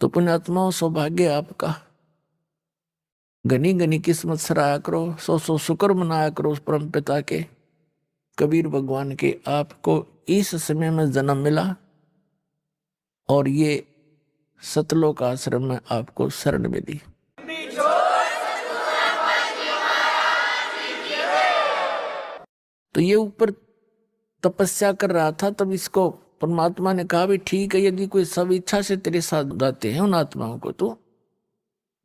तो पुण्यात्माओं, सौभाग्य आपका, घनी घनी किस्मत सराया करो, सौ सौ शुक्र मनाया करो उस परम पिता के, कबीर भगवान के, आपको इस समय में जन्म मिला और ये सतलोक आश्रम में आपको शरण मिली। तो ये ऊपर तपस्या कर रहा था, तब इसको परमात्मा ने कहा भी ठीक है, यदि कोई सब इच्छा से तेरे साथ जाते हैं उन आत्माओं को तो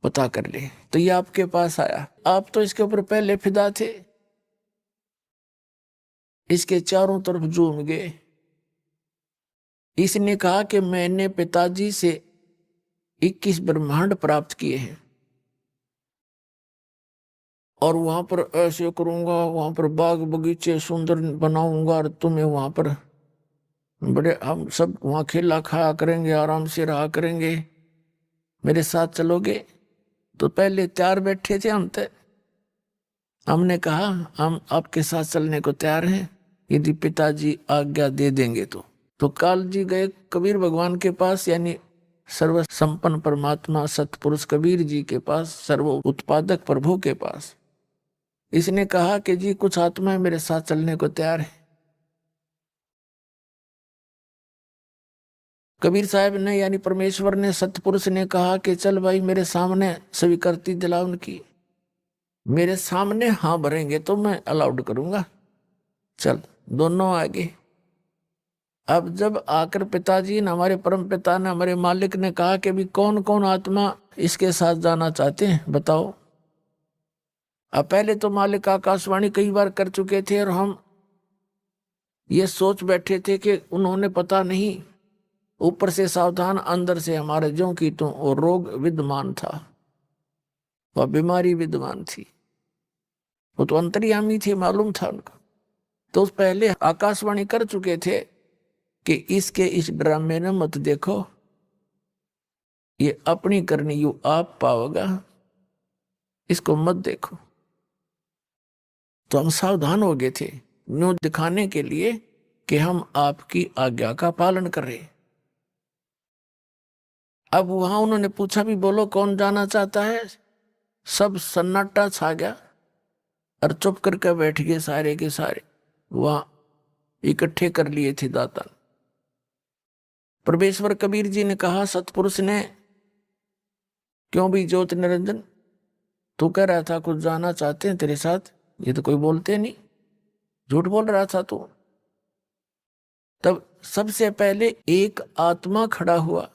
पता कर ले। तो ये आपके पास आया। आप तो इसके ऊपर पहले फिदा थे, इसके चारों तरफ झूम गए। इसने कहा कि मैंने पिताजी से 21 ब्रह्मांड प्राप्त किए हैं और वहां पर ऐसे करूंगा, वहां पर बाग बगीचे सुंदर बनाऊंगा और तुम्हें वहां पर बड़े, हम सब वहां खेला खाया करेंगे, आराम से रहा करेंगे, मेरे साथ चलोगे? तो पहले तैयार बैठे थे हम तय। हमने कहा हम आपके साथ चलने को तैयार हैं, यदि पिताजी आज्ञा दे देंगे तो काल जी गए कबीर भगवान के पास, यानी सर्व संपन्न परमात्मा सतपुरुष कबीर जी के पास, सर्व उत्पादक प्रभु के पास। इसने कहा कि जी कुछ आत्माएं मेरे साथ चलने को तैयार है। कबीर साहब ने यानी परमेश्वर ने, सतपुरुष ने कहा कि चल भाई मेरे सामने स्वीकृति दिला उनकी, मेरे सामने हाँ भरेंगे तो मैं अलाउड करूंगा। चल, दोनों आगे। अब जब आकर पिताजी ने, हमारे परम पिता ने, हमारे मालिक ने कहा कि भी कौन कौन आत्मा इसके साथ जाना चाहते हैं बताओ। अब पहले तो मालिक आकाशवाणी कई बार कर चुके थे और हम ये सोच बैठे थे कि उन्होंने पता नहीं, ऊपर से सावधान, अंदर से हमारे ज्यों की तो और रोग विद्यमान था, वह बीमारी विद्यमान थी, वो तो अंतर्यामी थे, मालूम था उनका। तो उस पहले आकाशवाणी कर चुके थे कि इसके इस ड्रामे में मत देखो, ये अपनी करनी यू आप पाओगा, इसको मत देखो। तो हम सावधान हो गए थे, न्यू दिखाने के लिए कि हम आपकी आज्ञा का पालन कर रहे। अब वहां उन्होंने पूछा भी बोलो कौन जाना चाहता है, सब सन्नाटा छा गया और चुप करके बैठ गए सारे के सारे, वहां इकट्ठे कर लिए थे दाता। परमेश्वर कबीर जी ने कहा सतपुरुष ने, क्यों भी ज्योति निरंजन, तू कह रहा था कुछ जाना चाहते हैं तेरे साथ, ये तो कोई बोलते नहीं, झूठ बोल रहा था तू। तब सबसे पहले एक आत्मा खड़ा हुआ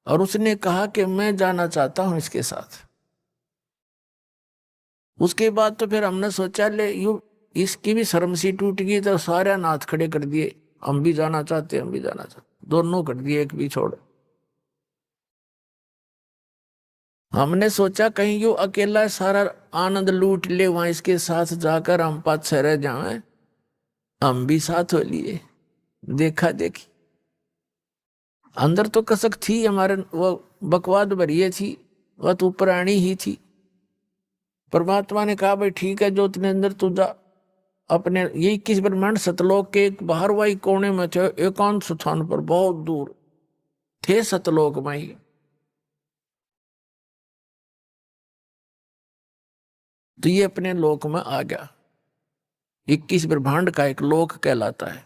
और उसने कहा कि मैं जाना चाहता हूं इसके साथ। उसके बाद तो फिर हमने सोचा ले यू इसकी भी शर्म सी टूट गई, तो सारे नाथ खड़े कर दिए, हम भी जाना चाहते, हम भी जाना चाहते, दोनों कर दिए, एक भी छोड़। हमने सोचा कहीं यू अकेला सारा आनंद लूट ले, वहां इसके साथ जाकर हम पाछे रह जाएं, हम भी साथ हो लिए। देखा देखी अंदर तो कसक थी हमारे, वो बकवाद भरिए थी, वह तो पुरानी ही थी। परमात्मा ने कहा भाई ठीक है, जो तेरे अंदर तू जा अपने, ये 21 ब्रह्मांड सतलोक के एक बाहर वाई कोने में थे, एकांत स्थान पर बहुत दूर थे सतलोक में ही। तो ये अपने लोक में आ गया, 21 ब्रह्मांड का एक लोक कहलाता है।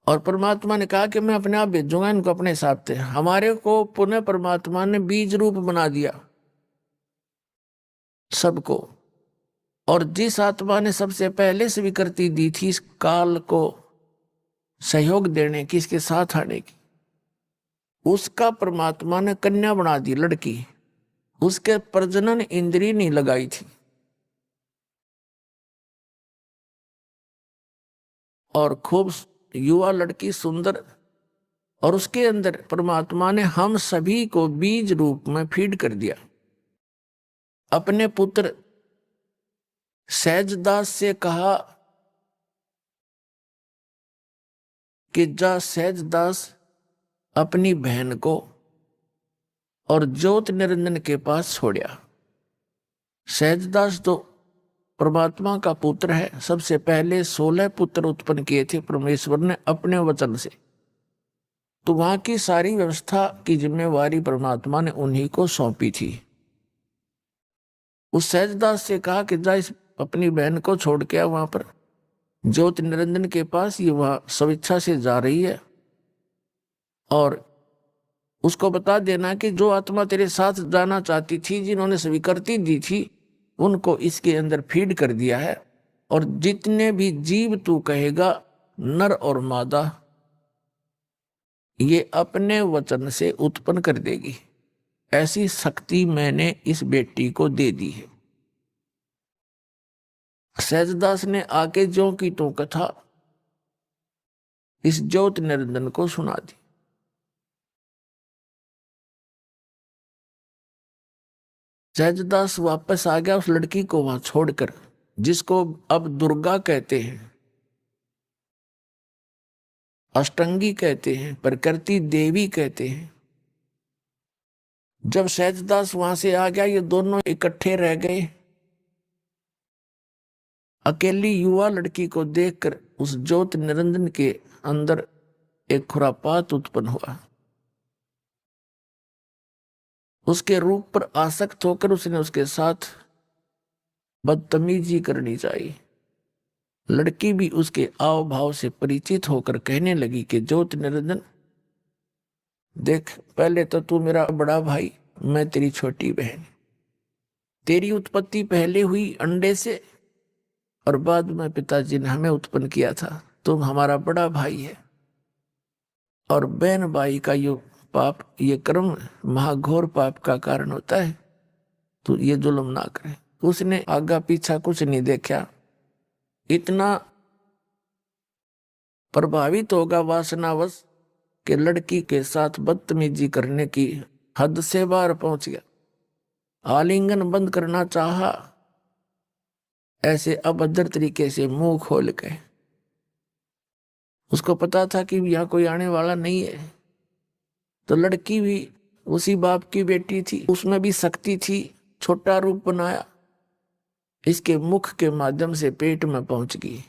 और परमात्मा ने कहा कि मैं अपने आप भेजूंगा इनको अपने हिसाब से। हमारे को पुनः परमात्मा ने बीज रूप बना दिया सबको, और जिस आत्मा ने सबसे पहले स्वीकृति दी थी इस काल को सहयोग देने की, इसके साथ आने की, उसका परमात्मा ने कन्या बना दी, लड़की। उसके प्रजनन इंद्री नहीं लगाई थी, और खूब युवा लड़की सुंदर, और उसके अंदर परमात्मा ने हम सभी को बीज रूप में फीड कर दिया। अपने पुत्र सहजदास से कहा कि जा सहजदास अपनी बहन को और ज्योत निरंजन के पास छोड़ा। सहजदास तो परमात्मा का पुत्र है, सबसे पहले 16 पुत्र उत्पन्न किए थे परमेश्वर ने अपने वचन से। तो वहां की सारी व्यवस्था की जिम्मेवारी परमात्मा ने उन्हीं को सौंपी थी। उस सहजदास से कहा कि जा इस अपनी बहन को छोड़ के आ वहां पर ज्योति निरंजन के पास, ये वहां स्वेच्छा से जा रही है, और उसको बता देना कि जो आत्मा तेरे साथ जाना चाहती थी, जिन्होंने स्वीकृति दी थी, उनको इसके अंदर फीड कर दिया है, और जितने भी जीव तू कहेगा, नर और मादा, ये अपने वचन से उत्पन्न कर देगी। ऐसी शक्ति मैंने इस बेटी को दे दी है। सहजदास ने आके ज्यों की त्यों कथा इस ज्योति निरंजन को सुना दी। सहजदास वापस आ गया उस लड़की को वहां छोड़कर, जिसको अब दुर्गा कहते हैं, अष्टंगी कहते हैं, प्रकृति देवी कहते हैं। जब सहजदास वहां से आ गया, ये दोनों इकट्ठे रह गए। अकेली युवा लड़की को देखकर उस ज्योति निरंजन के अंदर एक खुरापात उत्पन्न हुआ। उसके रूप पर आसक्त होकर उसने उसके साथ बदतमीजी करनी चाहिए। लड़की भी उसके आव भाव से परिचित होकर कहने लगी कि ज्योति निरंजन देख, पहले तो तू मेरा बड़ा भाई, मैं तेरी छोटी बहन। तेरी उत्पत्ति पहले हुई अंडे से, और बाद में पिताजी ने हमें उत्पन्न किया था। तुम हमारा बड़ा भाई है, और बहन भाई का ये पाप, ये कर्म महाघोर पाप का कारण होता है। तो ये जुल्म ना करे। उसने आगा पीछा कुछ नहीं देखा, इतना प्रभावित होगा वासनावश कि लड़की के साथ बदतमीजी करने की हद से बाहर पहुंच गया। आलिंगन बंद करना चाहा, ऐसे अभद्र तरीके से मुंह खोल के। उसको पता था कि यहाँ कोई आने वाला नहीं है। तो लड़की भी उसी बाप की बेटी थी, उसमें भी शक्ति थी। छोटा रूप बनाया, इसके मुख के माध्यम से पेट में पहुंच गई।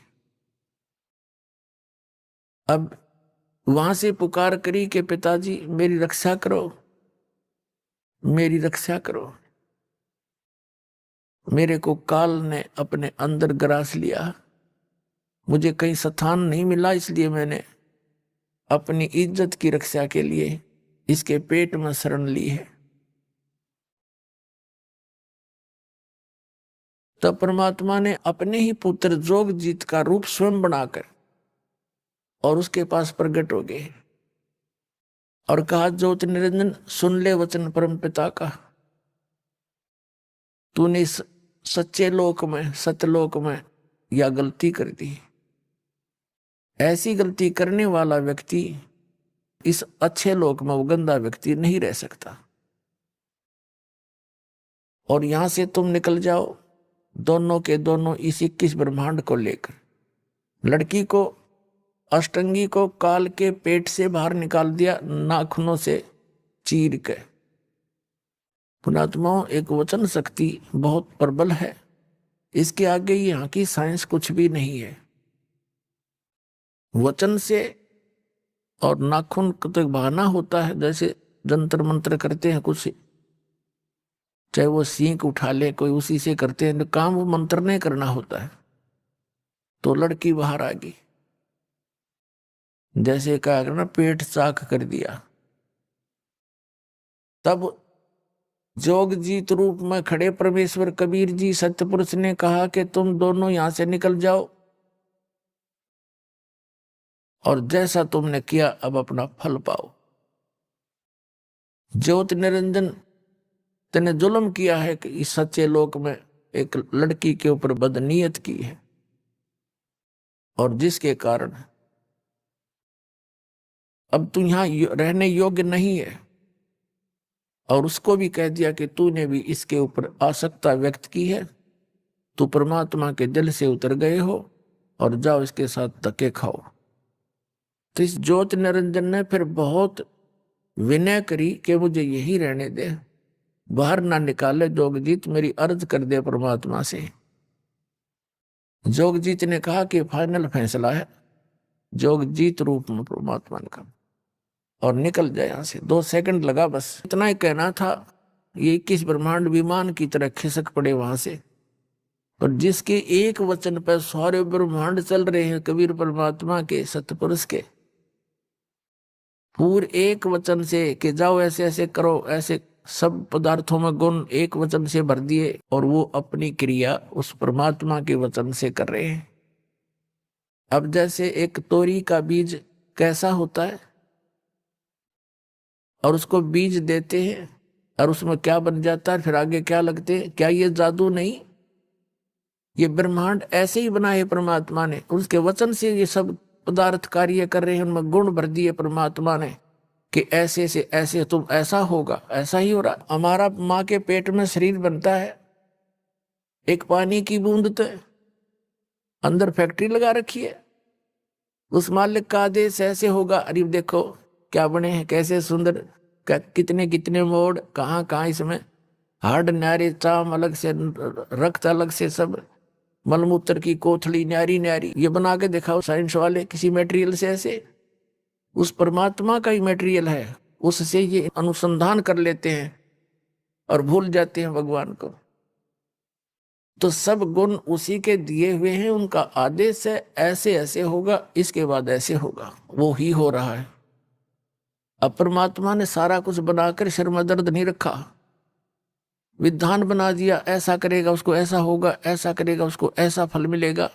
अब वहां से पुकार करी कि पिताजी मेरी रक्षा करो, मेरी रक्षा करो। मेरे को काल ने अपने अंदर ग्रास लिया, मुझे कहीं स्थान नहीं मिला, इसलिए मैंने अपनी इज्जत की रक्षा के लिए इसके पेट में शरण ली है। तब परमात्मा ने अपने ही पुत्र जोगजीत का रूप स्वयं बनाकर और उसके पास प्रकट हो गए और कहा, ज्योति निरंजन सुन ले वचन परम पिता का। तूने इस सच्चे लोक में, सत्यलोक में यह गलती कर दी। ऐसी गलती करने वाला व्यक्ति इस अच्छे लोक में, वो गंदा व्यक्ति नहीं रह सकता। और यहां से तुम निकल जाओ, दोनों के दोनों इस 21 ब्रह्मांड को लेकर। लड़की को, अष्टंगी को काल के पेट से बाहर निकाल दिया, नाखूनों से चीर के। पुणात्माओं, एक वचन शक्ति बहुत प्रबल है, इसके आगे यहाँ की साइंस कुछ भी नहीं है। वचन से और नाखून को तो बहाना होता है, जैसे जंतर मंत्र करते हैं कुछ, चाहे वो सींक उठा ले कोई, उसी से करते हैं, काम वो मंत्र नहीं करना होता है। तो लड़की बाहर आ गई, जैसे कहा ना पेट चाक कर दिया। तब जोगजीत रूप में खड़े परमेश्वर कबीर जी सत्यपुरुष ने कहा कि तुम दोनों यहां से निकल जाओ, और जैसा तुमने किया अब अपना फल पाओ। ज्योति निरंजन, तेने जुल्म किया है कि इस सच्चे लोक में एक लड़की के ऊपर बदनीयत की है, और जिसके कारण अब तू यहां रहने योग्य नहीं है। और उसको भी कह दिया कि तूने भी इसके ऊपर आसक्ता व्यक्त की है, तू परमात्मा के दिल से उतर गए हो, और जाओ इसके साथ धक्के खाओ। तो इस ज्योति निरंजन ने फिर बहुत विनय करी कि मुझे यही रहने दे, बाहर ना निकाले। जोगजीत मेरी अर्ज कर दे परमात्मा से। जोगजीत ने कहा कि फाइनल फैसला है, जोगजीत रूप में परमात्मा का। और निकल जाए यहाँ से। 2 सेकंड लगा बस, इतना ही कहना था। ये 21 ब्रह्मांड विमान की तरह खिसक पड़े वहां से। और जिसके एक वचन पर सारे ब्रह्मांड चल रहे हैं, कबीर परमात्मा के, सतपुरुष के, पूरे एक वचन से कि जाओ ऐसे ऐसे करो, ऐसे सब पदार्थों में गुण एक वचन से भर दिए, और वो अपनी क्रिया उस परमात्मा के वचन से कर रहे हैं। अब जैसे एक तोरी का बीज कैसा होता है, और उसको बीज देते हैं और उसमें क्या बन जाता है, फिर आगे क्या लगते हैं, क्या ये जादू नहीं? ये ब्रह्मांड ऐसे ही बना है परमात्मा ने, उसके वचन से ये सब पदार्थ कार्य कर रहे हैं, उनमें गुण भर दिए परमात्मा ने कि ऐसे से ऐसे तुम ऐसा होगा, ऐसा ही हो रहा। हमारा माँ के पेट में शरीर बनता है, एक पानी की बूंद तो अंदर फैक्ट्री लगा रखी है, उस मालिक का आदेश ऐसे होगा। अरे देखो क्या बने हैं, कैसे सुंदर, कितने कितने मोड़, कहाँ कहाँ इसमें हार्ड न्यारे, चाम अलग से, रक्त अलग से, सब मलमूत्र की कोथली न्यारी न्यारी, ये बना के दिखाओ साइंस वाले किसी मटेरियल से। ऐसे उस परमात्मा का ही मटेरियल है, उससे ये अनुसंधान कर लेते हैं और भूल जाते हैं भगवान को। तो सब गुण उसी के दिए हुए हैं, उनका आदेश है ऐसे ऐसे होगा, इसके बाद ऐसे होगा, वो ही हो रहा है। अब परमात्मा ने सारा कुछ बनाकर सिर में दर्द नहीं रखा, विधान बना दिया, ऐसा करेगा उसको ऐसा होगा, ऐसा करेगा उसको ऐसा फल मिलेगा,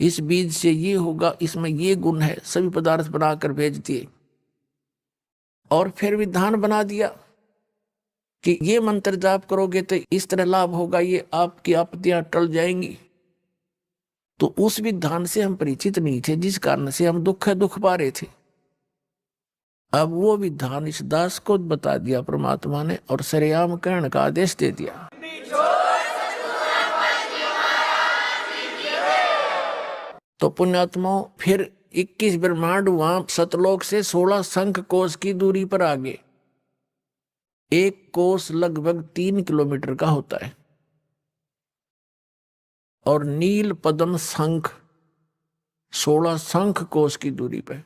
इस बीज से ये होगा, इसमें ये गुण है, सभी पदार्थ बनाकर भेज दिए। और फिर विधान बना दिया कि ये मंत्र जाप करोगे तो इस तरह लाभ होगा, ये आपकी आपत्तियां टल जाएंगी। तो उस विधान से हम परिचित नहीं थे, जिस कारण से हम दुख पा रहे थे। अब वो विधान इस दास को बता दिया परमात्मा ने, और सरेआम कहने का आदेश दे दिया। तो पुण्यात्माओं, फिर 21 ब्रह्मांड वहां सतलोक से 16 शंख कोश की दूरी पर आगे, एक कोस लगभग 3 किलोमीटर का होता है, और नील पद्म शंख 16 शंख कोश की दूरी पे।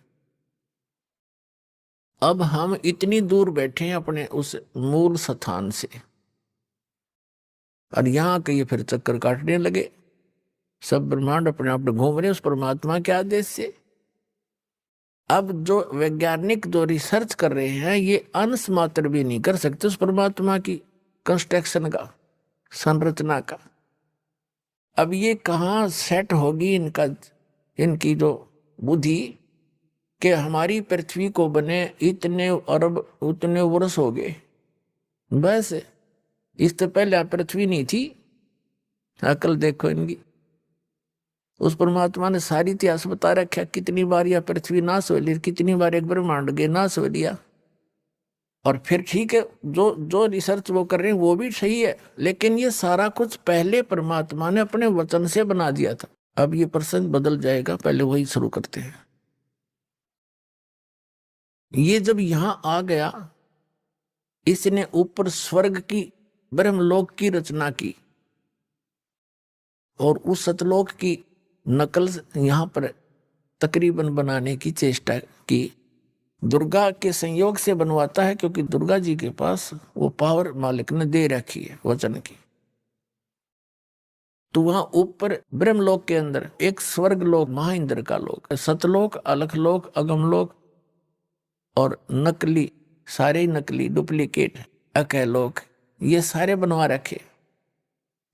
अब हम इतनी दूर बैठे हैं अपने उस मूल स्थान से, और यहां के ये फिर चक्कर काटने लगे। सब ब्रह्मांड अपने आप घूम रहे उस परमात्मा के आदेश से। अब जो वैज्ञानिक जो रिसर्च कर रहे हैं, ये अंश मात्र भी नहीं कर सकते उस परमात्मा की कंस्ट्रक्शन का, संरचना का। अब ये कहाँ सेट होगी इनकी जो बुद्धि, कि हमारी पृथ्वी को बने इतने अरब उतने वर्ष हो गए, बस इससे पहले पृथ्वी नहीं थी। अकल देखो इनकी। उस परमात्मा ने सारी इतिहास बता रखा, कितनी बार यह पृथ्वी नाश हो ली, कितनी बार एक ब्रह्मांड के नाश हो लिया। और फिर ठीक है, जो जो रिसर्च वो कर रहे हैं वो भी सही है, लेकिन ये सारा कुछ पहले परमात्मा ने अपने वचन से बना दिया था। अब ये प्रसंग बदल जाएगा, पहले वही शुरू करते हैं। ये जब यहां आ गया, इसने ऊपर स्वर्ग की, ब्रह्मलोक की रचना की, और उस सतलोक की नकल यहां पर तकरीबन बनाने की चेष्टा की। दुर्गा के संयोग से बनवाता है, क्योंकि दुर्गा जी के पास वो पावर मालिक ने दे रखी है वचन की। तो वहां ऊपर ब्रह्मलोक के अंदर एक स्वर्ग लोक, महाइंद्र का लोक, सतलोक, अलखलोक, अगमलोक, और नकली, सारे नकली डुप्लीकेट अकलोक, ये सारे बनवा रखे।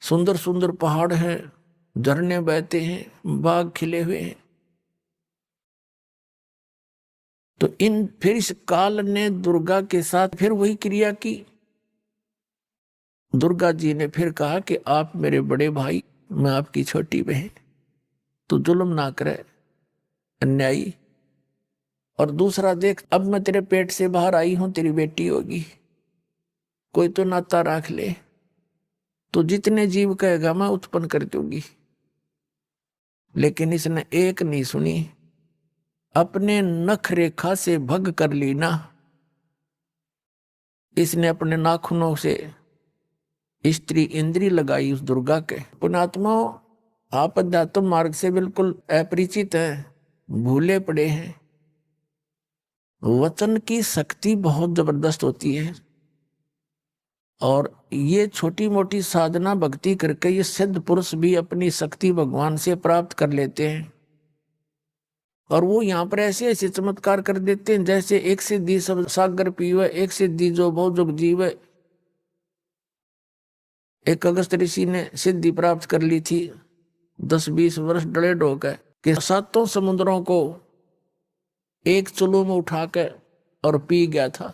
सुंदर सुंदर पहाड़ हैं, झरने बहते हैं, बाग खिले हुए हैं। तो फिर इस काल ने दुर्गा के साथ फिर वही क्रिया की। दुर्गा जी ने फिर कहा कि आप मेरे बड़े भाई, मैं आपकी छोटी बहन, तू जुल्म ना करे, अन्यायी। और दूसरा देख, अब मैं तेरे पेट से बाहर आई हूं, तेरी बेटी होगी, कोई तो नाता रख ले, तो जितने जीव कहेगा मैं उत्पन्न कर दूंगी। लेकिन इसने एक नहीं सुनी, अपने नख रेखा से भग कर ली ना। इसने अपने नाखूनों से स्त्री इंद्री लगाई उस दुर्गा के। पुण्यात्माओं, आप अध्यात्म मार्ग से बिल्कुल अपरिचित हैं, भूले पड़े हैं, वचन की शक्ति बहुत जबरदस्त होती है, और ये छोटी मोटी साधना भक्ति करके ये सिद्ध पुरुष भी अपनी शक्ति भगवान से प्राप्त कर लेते हैं। और वो यहाँ पर ऐसे ऐसे चमत्कार कर देते हैं, जैसे एक सिद्धि सब सागर पीवे, एक सिद्धि जो बहु जुग जीवे। एक अगस्त ऋषि ने सिद्धि प्राप्त कर ली थी 10-20 वर्ष डले ढोकर, कि 7 समुद्रों को एक चुल्लू में उठाकर और पी गया था।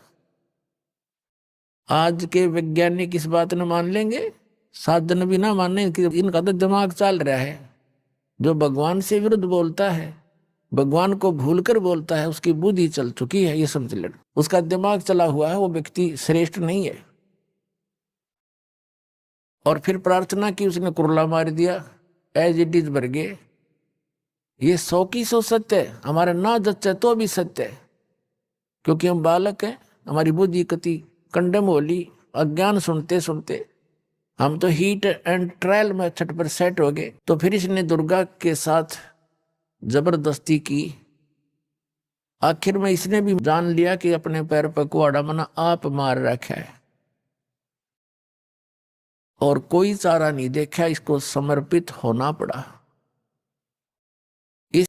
आज के वैज्ञानिक इस बात न मान लेंगे, साधन भी ना माने कि इनका तो दिमाग चल रहा है। जो भगवान से विरुद्ध बोलता है, भगवान को भूलकर बोलता है, उसकी बुद्धि चल चुकी है, ये समझ लेना। उसका दिमाग चला हुआ है, वो व्यक्ति श्रेष्ठ नहीं है। और फिर प्रार्थना की, उसने कुरला मार दिया, एज इट इज भर गए। ये 100 की 100 सत्य है, हमारे ना जच्चे तो भी सत्य है, क्योंकि हम बालक हैं, हमारी बुद्धि कति कंडम होली, अज्ञान सुनते सुनते हम तो हीट एंड ट्रायल मेथड पर सेट हो गए। तो फिर इसने दुर्गा के साथ जबरदस्ती की। आखिर में इसने भी जान लिया कि अपने पैर पर कुआड़ा मना आप मार रखा है, और कोई चारा नहीं देखा, इसको समर्पित होना पड़ा।